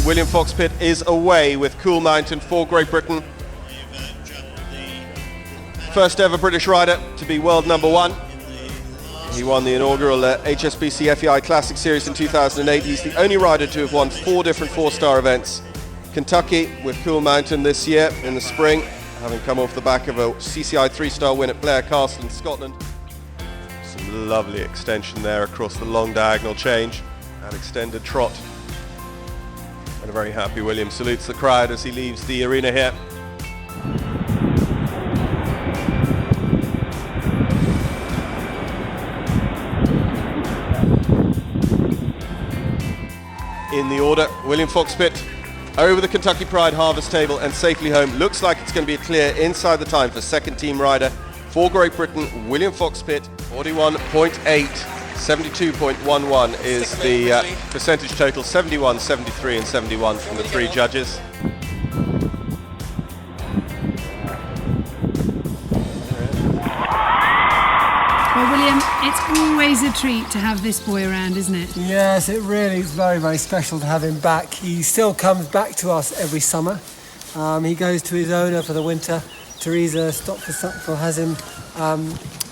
William Fox-Pitt is away with Cool Mountain for Great Britain. First ever British rider to be world number one. He won the inaugural HSBC FEI Classic Series in 2008. He's the only rider to have won 4 different 4-star events. Kentucky with Cool Mountain this year in the spring, having come off the back of a CCI 3-star win at Blair Castle in Scotland. Some lovely extension there across the long diagonal change, that extended trot. And a very happy William salutes the crowd as he leaves the arena here. In the order, William Fox-Pitt over the Kentucky Pride harvest table and safely home. Looks like it's going to be a clear inside the time for second team rider for Great Britain, William Fox-Pitt, 41.8, 72.11 is the percentage total, 71, 73 and 71 from the 3 judges. Well, William, it's always a treat to have this boy around, isn't it? Yes, it really is very, very special to have him back. He still comes back to us every summer. He goes to his owner for the winter. Teresa Stopford has him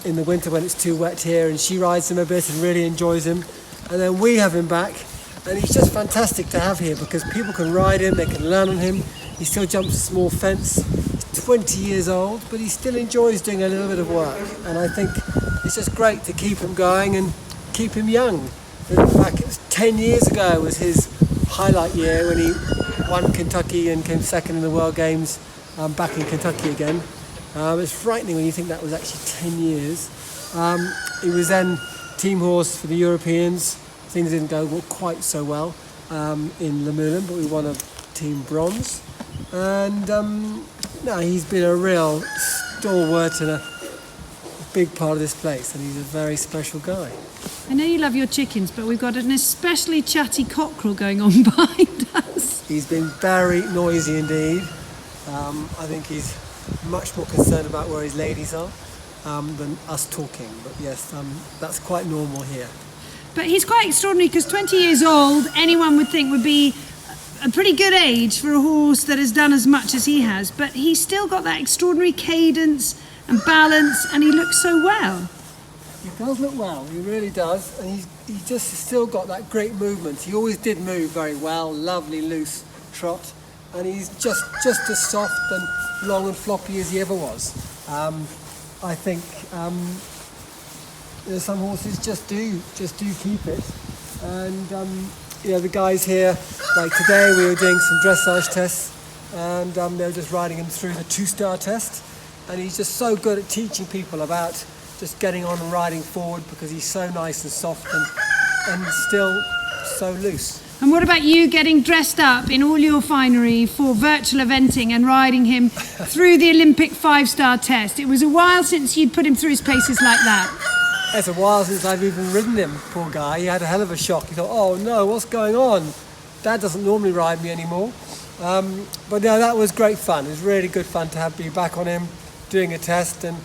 in the winter when it's too wet here, and she rides him a bit and really enjoys him. And then we have him back, and he's just fantastic to have here because people can ride him, they can learn on him. He still jumps a small fence. He's 20 years old, but he still enjoys doing a little bit of work. And I think it's just great to keep him going and keep him young. In fact, it was 10 years ago was his highlight year when he won Kentucky and came second in the World Games back in Kentucky again. It's frightening when you think that was actually 10 years. He was then team horse for the Europeans. Things didn't go quite so well in Le Moulin, but we won a team bronze. And no, he's been a real stalwart and a big part of this place, and he's a very special guy. I know you love your chickens, but we've got an especially chatty cockerel going on behind us. He's been very noisy indeed. I think he's much more concerned about where his ladies are than us talking, but yes, that's quite normal here. But he's quite extraordinary because 20 years old, anyone would think would be a pretty good age for a horse that has done as much as he has, but he's still got that extraordinary cadence and balance, and he looks so well. He does look well, he really does, and he just still got that great movement. He always did move very well, lovely loose trot, and he's just as soft and long and floppy as he ever was. I think some horses just do keep it, and the guys here, like today we were doing some dressage tests, and they were just riding him through the 2-star test. And he's just so good at teaching people about just getting on and riding forward because he's so nice and soft and still so loose. And what about you getting dressed up in all your finery for virtual eventing and riding him through the Olympic 5-star test? It was a while since you'd put him through his paces like that. It's a while since I've even ridden him, poor guy. He had a hell of a shock. He thought, oh no, what's going on? Dad doesn't normally ride me anymore. But no, that was great fun. It was really good fun to be back on him, doing a test, and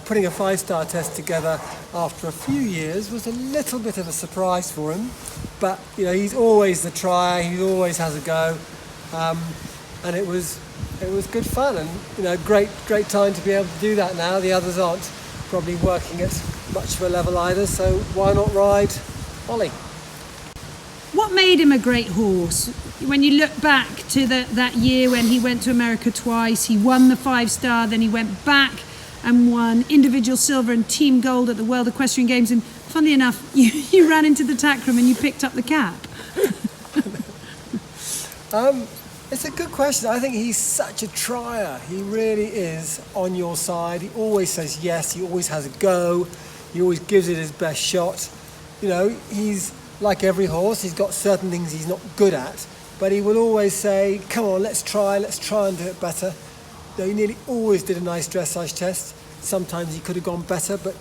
putting a 5-star test together after a few years was a little bit of a surprise for him. But he's always the trier. He always has a go, and it was good fun, and great time to be able to do that now. The others aren't probably working at much of a level either, so why not ride Ollie? What made him a great horse? When you look back to that year when he went to America twice, he won the 5-star, then he went back and won individual silver and team gold at the World Equestrian Games, and funnily enough, you ran into the tack room and you picked up the cap. It's a good question. I think he's such a trier. He really is on your side. He always says yes, he always has a go, he always gives it his best shot. He's like every horse, he's got certain things he's not good at, but he will always say, come on, let's try and do it better. He nearly always did a nice dressage test. Sometimes he could have gone better, but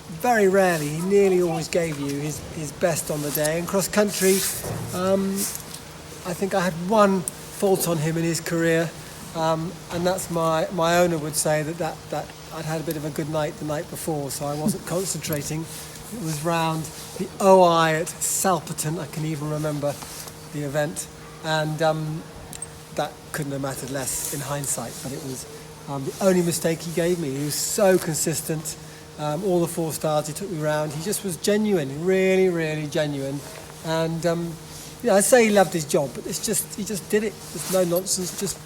very rarely. He nearly always gave you his best on the day. And cross country, I think I had one fault on him in his career, and that's my owner would say that I'd had a bit of a good night the night before, so I wasn't concentrating. It was round the OI at Salperton. I can even remember the event, and that couldn't have mattered less in hindsight, but it was the only mistake he gave me. He was so consistent. All the 4 stars he took me around, he just was genuine, really, really genuine. And I say he loved his job, but he just did it. There's no nonsense, just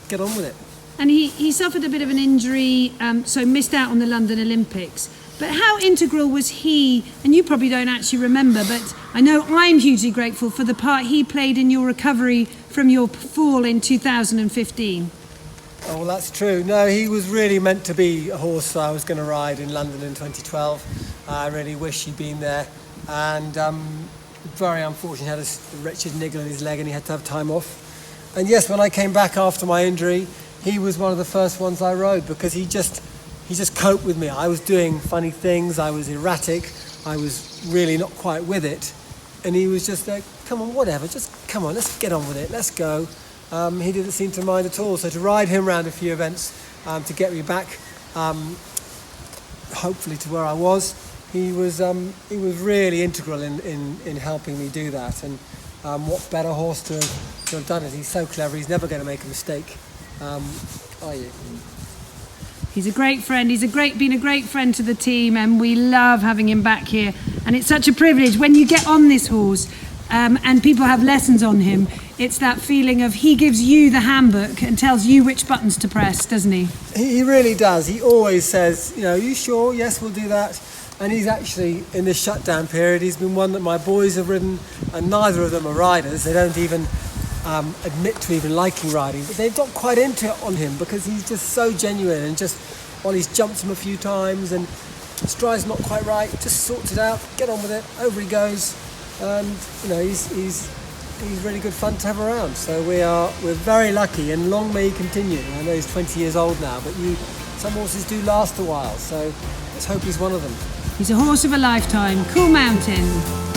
get on with it. And he suffered a bit of an injury, so missed out on the London Olympics. But how integral was he, and you probably don't actually remember, but I know I'm hugely grateful for the part he played in your recovery from your fall in 2015. Oh, well, that's true. No, he was really meant to be a horse I was going to ride in London in 2012. I really wish he'd been there. And very unfortunately, he had a wretched niggle in his leg and he had to have time off. And yes, when I came back after my injury, he was one of the first ones I rode because he just coped with me. I was doing funny things, I was erratic, I was really not quite with it. And he was just like, come on, whatever, just come on, let's get on with it, let's go. He didn't seem to mind at all. So to ride him around a few events to get me back, hopefully to where I was, he was really integral in helping me do that. And what better horse to have done it? He's so clever, he's never going to make a mistake. Are you? He's a great friend. He's been a great friend to the team, and we love having him back here. And it's such a privilege when you get on this horse and people have lessons on him. It's that feeling of he gives you the handbook and tells you which buttons to press, doesn't he? He really does. He always says, you sure? Yes, we'll do that. And he's actually, in this shutdown period, he's been one that my boys have ridden, and neither of them are riders. They don't even admit to even liking riding, but they've got quite into it on him because he's just so genuine, and he's jumped him a few times and stride's not quite right, just sorts it out, get on with it, over he goes, and he's really good fun to have around. So we're very lucky, and long may he continue. I know he's 20 years old now, but some horses do last a while, so let's hope he's one of them. He's a horse of a lifetime. Cool Mountain.